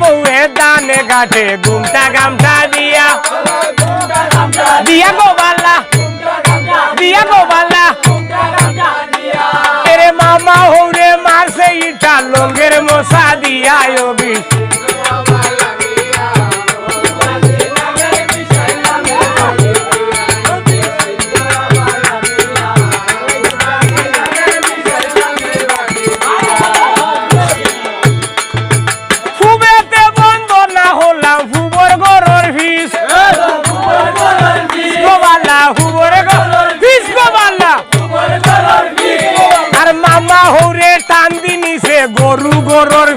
বউয়ে দানে কাটে ঘুমটা গামটা দিয়া দিয়া গো বালা দিয়া গো বালা এরে মামা হৌরে মারছে ইটা লঙ্গের মশা দিয়া অবি আর মামা হৌরে টান দিনিছে গরু গরুর